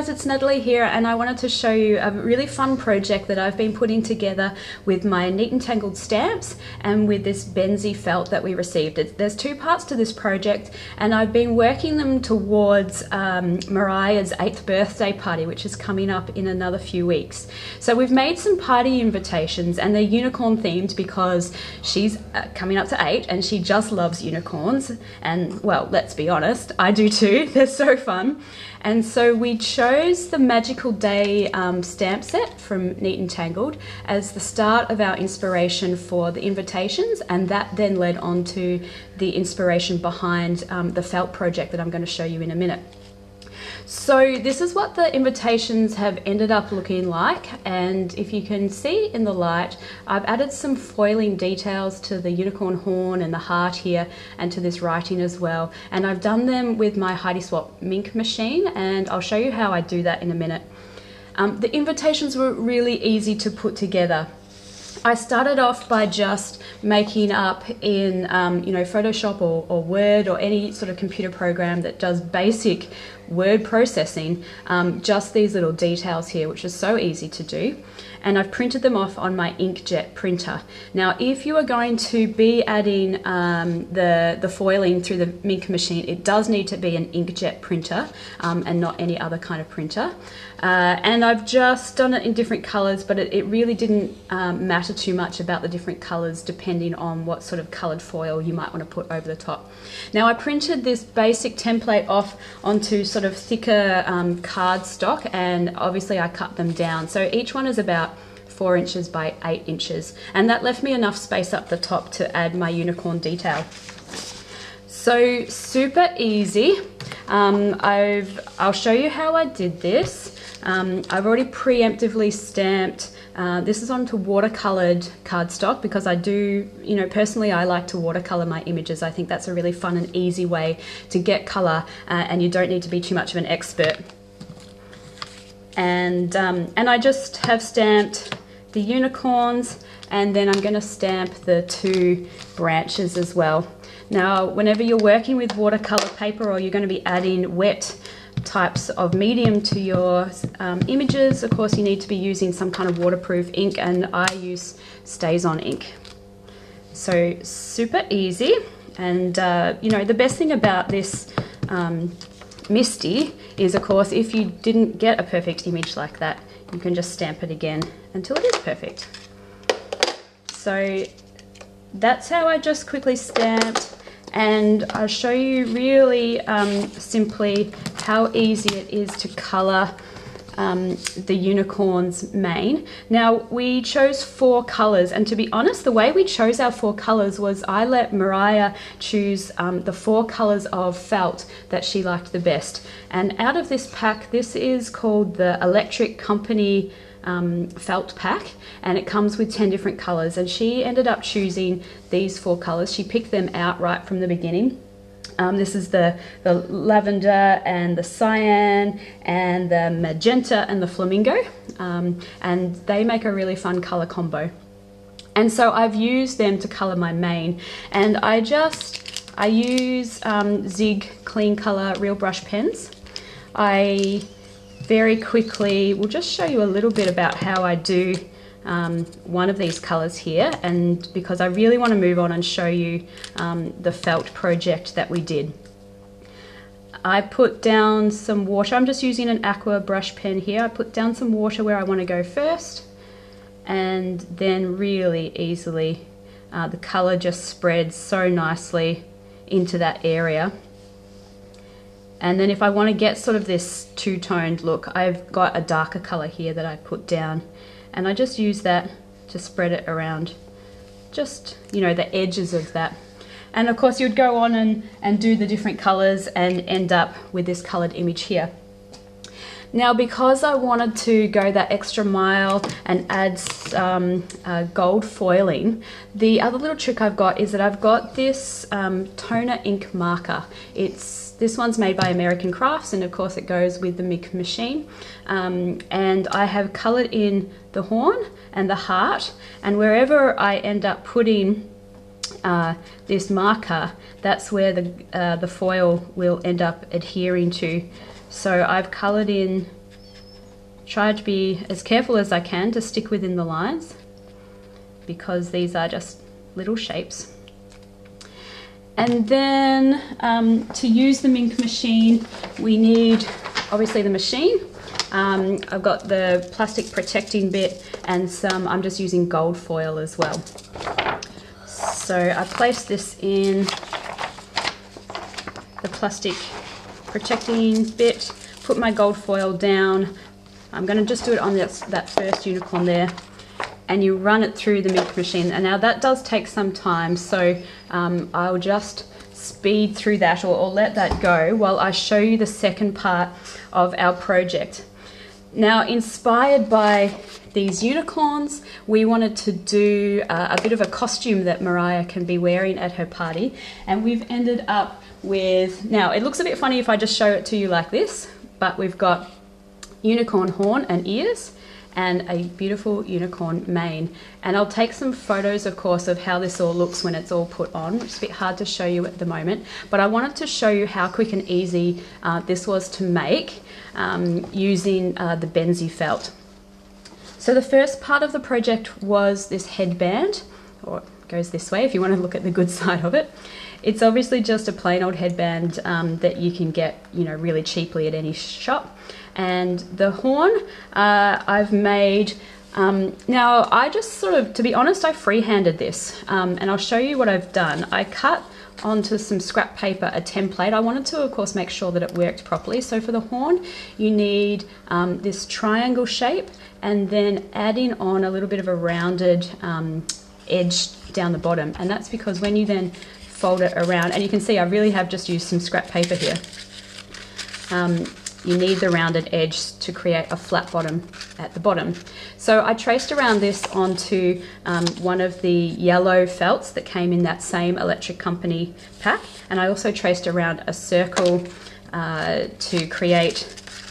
guys, it's Natalie here, and I wanted to show you a really fun project that I've been putting together with my Neat and Tangled stamps and with this Benzie felt that we received. There's two parts to this project, and I've been working them towards Mariah's 8th birthday party, which is coming up in another few weeks. So we've made some party invitations, and they're unicorn themed because she's coming up to 8 and she just loves unicorns, and well, let's be honest, I do too. They're so fun. And so we chose the Magical Day stamp set from Neat and Tangled as the start of our inspiration for the invitations, and that then led on to the inspiration behind the felt project that I'm going to show you in a minute. So this is what the invitations have ended up looking like, and if you can see in the light, I've added some foiling details to the unicorn horn and the heart here, and to this writing as well, and I've done them with my Heidi Swap Minc machine, and I'll show you how I do that in a minute. The invitations were really easy to put together. I started off by just making up in Photoshop or Word or any sort of computer program that does basic word processing, just these little details here, which is so easy to do. And I've printed them off on my Inkjet printer. Now, if you are going to be adding the foiling through the Minc machine, it does need to be an Inkjet printer and not any other kind of printer. And I've just done it in different colors, but it really didn't matter too much about the different colors depending on what sort of colored foil you might want to put over the top. Now, I printed this basic template off onto sort of thicker cardstock, and obviously I cut them down. So each one is about 4 inches by 8 inches, and that left me enough space up the top to add my unicorn detail. So super easy. I'll show you how I did this. I've already preemptively stamped. This is onto watercolored cardstock because I do, personally I like to watercolor my images. I think that's a really fun and easy way to get color, and you don't need to be too much of an expert. And I just have stamped the unicorns, and then I'm going to stamp the 2 branches as well. Now, whenever you're working with watercolor paper or you're going to be adding wet types of medium to your images, of course you need to be using some kind of waterproof ink, and I use Stays On ink. So super easy, and the best thing about this Misty is, of course, if you didn't get a perfect image like that, you can just stamp it again until it is perfect. So that's how I just quickly stamped, and I'll show you really simply how easy it is to color the unicorn's mane. Now, we chose 4 colors, and to be honest, the way we chose our 4 colors was I let Mariah choose the 4 colors of felt that she liked the best. And out of this pack, this is called the Electric Company felt pack, and it comes with 10 different colors, and she ended up choosing these 4 colors. She picked them out right from the beginning. This is the lavender and the cyan and the magenta and the flamingo, and they make a really fun color combo. And so I've used them to color my mane, and I use Zig Clean Color Real Brush pens. I very quickly will just show you a little bit about how I do one of these colors here, and because I really want to move on and show you the felt project that we did. I put down some water. I'm just using an aqua brush pen here. I put down some water where I want to go first, and then really easily the color just spreads so nicely into that area. And then if I want to get sort of this two-toned look, I've got a darker color here that I put down, and I just use that to spread it around just, the edges of that. And of course you'd go on and do the different colors and end up with this colored image here. Now, because I wanted to go that extra mile and add some gold foiling, the other little trick I've got is that I've got this toner ink marker. This one's made by American Crafts, and of course it goes with the Minc machine. And I have colored in the horn and the heart, and wherever I end up putting this marker, that's where the foil will end up adhering to. So I've colored in try to be as careful as I can to stick within the lines, because these are just little shapes. And then to use the Minc machine, we need obviously the machine. I've got the plastic protecting bit and some, I'm just using gold foil as well. So I place this in the plastic protecting bit, put my gold foil down. I'm going to just do it on that first unicorn there, and you run it through the Minc machine. And now that does take some time, so I'll just speed through that or let that go while I show you the second part of our project. Now, inspired by these unicorns, we wanted to do a bit of a costume that Mariah can be wearing at her party, and we've ended up with, now it looks a bit funny if I just show it to you like this, but we've got unicorn horn and ears and a beautiful unicorn mane. And I'll take some photos, of course, of how this all looks when it's all put on, which is a bit hard to show you at the moment, but I wanted to show you how quick and easy this was to make using the Benzie felt. So the first part of the project was this headband, or it goes this way if you want to look at the good side of it. It's obviously just a plain old headband that you can get, you know, really cheaply at any shop. And the horn I've made, now I just sort of, to be honest, I freehanded this, and I'll show you what I've done. I cut onto some scrap paper a template. I wanted to, of course, make sure that it worked properly. So for the horn, you need this triangle shape, and then adding on a little bit of a rounded edge down the bottom. And that's because when you then fold it around, and you can see I really have just used some scrap paper here, you need the rounded edge to create a flat bottom at the bottom. So I traced around this onto one of the yellow felts that came in that same Electric Company pack, and I also traced around a circle to create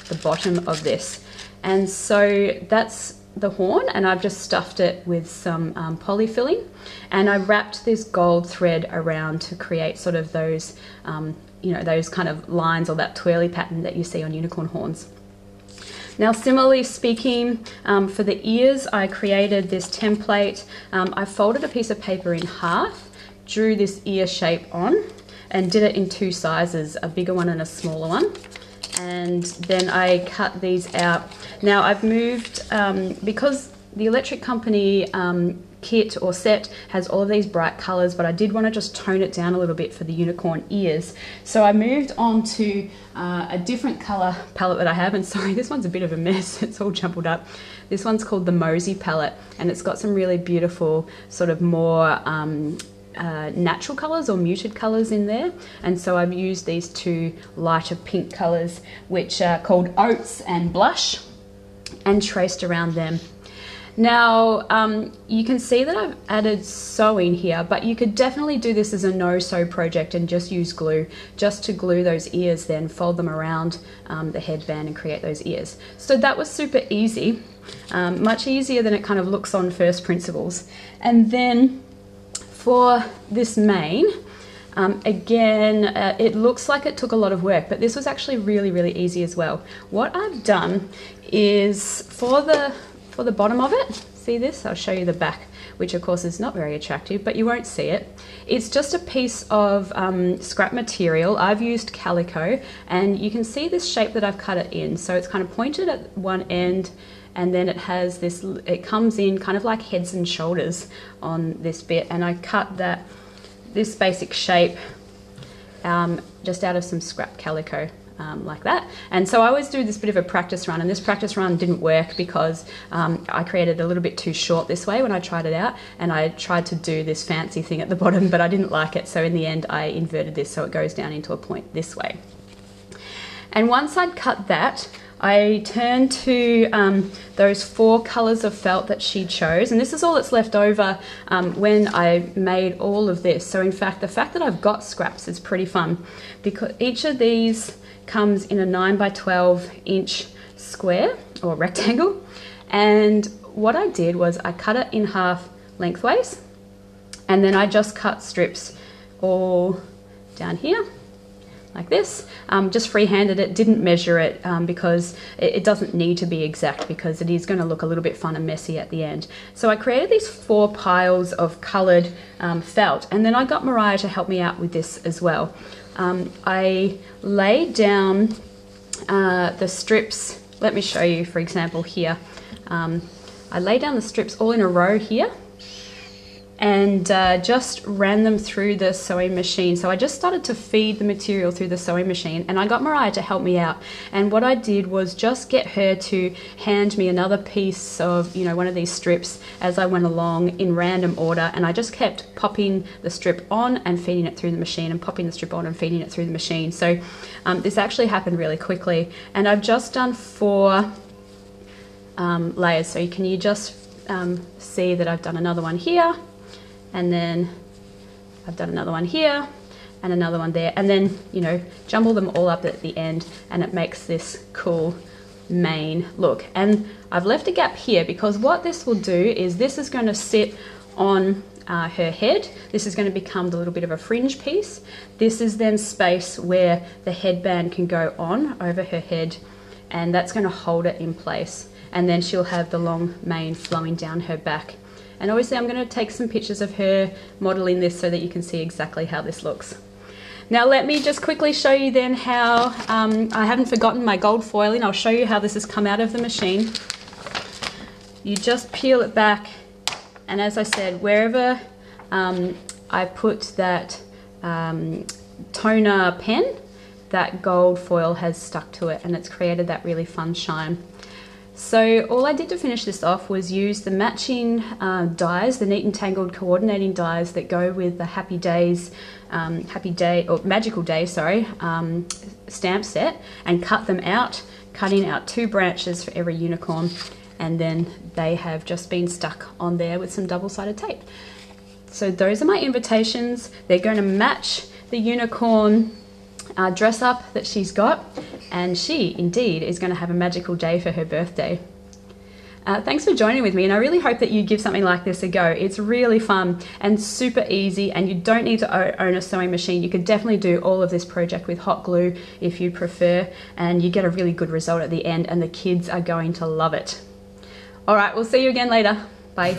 the bottom of this. And so that's the horn, and I've just stuffed it with some poly filling, and I wrapped this gold thread around to create sort of those you know, those kind of lines, or that twirly pattern that you see on unicorn horns. Now, similarly speaking, for the ears, I created this template. I folded a piece of paper in half, drew this ear shape on, and did it in two sizes, a bigger one and a smaller one. And then I cut these out. Now I've moved, because the Electric Company kit or set has all of these bright colors, but I did want to just tone it down a little bit for the unicorn ears. So I moved on to a different color palette that I have, and sorry, this one's a bit of a mess, it's all jumbled up. This one's called the Mosey palette, and it's got some really beautiful sort of more natural colors or muted colors in there. And so I've used these two lighter pink colors, which are called Oats and Blush, and traced around them. Now, you can see that I've added sewing here, but you could definitely do this as a no-sew project and just use glue, just to glue those ears, then fold them around the headband and create those ears. So that was super easy, much easier than it kind of looks on first principles. And then for this mane, again, it looks like it took a lot of work, but this was actually really, really easy as well. What I've done is for the bottom of it, see this? I'll show you the back, which of course is not very attractive, but you won't see it. It's just a piece of scrap material. I've used calico, and you can see this shape that I've cut it in. So it's kind of pointed at one end, and then it has this, it comes in kind of like heads and shoulders on this bit, and I cut this basic shape just out of some scrap calico. Like that. And so I always do this bit of a practice run, and this practice run didn't work because I created a little bit too short this way when I tried it out, and I tried to do this fancy thing at the bottom, but I didn't like it, so in the end I inverted this so it goes down into a point this way. And once I'd cut that, I turned to those 4 colors of felt that she chose, and this is all that's left over when I made all of this. So in fact, the fact that I've got scraps is pretty fun, because each of these comes in a 9 by 12 inch square or rectangle, and what I did was I cut it in half lengthways, and then I just cut strips all down here like this. Just freehanded it, didn't measure it because it doesn't need to be exact, because it is going to look a little bit fun and messy at the end. So I created these 4 piles of coloured felt, and then I got Mariah to help me out with this as well. I laid down the strips. Let me show you, for example, here. I laid down the strips all in a row here, and just ran them through the sewing machine. So I just started to feed the material through the sewing machine, and I got Mariah to help me out. And what I did was just get her to hand me another piece of, you know, one of these strips as I went along in random order, and I just kept popping the strip on and feeding it through the machine, and popping the strip on and feeding it through the machine. So this actually happened really quickly, and I've just done 4 layers. So can you just see that I've done another one here, and then I've done another one here and another one there, and then, you know, jumble them all up at the end, and it makes this cool mane look. And I've left a gap here because what this will do is this is going to sit on her head. This is going to become the little bit of a fringe piece. This is then space where the headband can go on over her head, and that's going to hold it in place. And then she'll have the long mane flowing down her back. And obviously I'm going to take some pictures of her modeling this so that you can see exactly how this looks. Now let me just quickly show you then how, I haven't forgotten my gold foiling. I'll show you how this has come out of the machine. You just peel it back, and as I said, wherever I put that toner pen, that gold foil has stuck to it, and it's created that really fun shine. So all I did to finish this off was use the matching dies, the Neat and Tangled coordinating dies that go with the Happy Days, Magical Day, sorry, stamp set, and cut them out, cutting out 2 branches for every unicorn, and then they have just been stuck on there with some double-sided tape. So those are my invitations. They're going to match the unicorn dress up that she's got, and she indeed is going to have a magical day for her birthday. Thanks for joining with me, and I really hope that you give something like this a go. It's really fun and super easy, and you don't need to own a sewing machine. You could definitely do all of this project with hot glue if you prefer, and you get a really good result at the end, and the kids are going to love it. All right, we'll see you again later. Bye.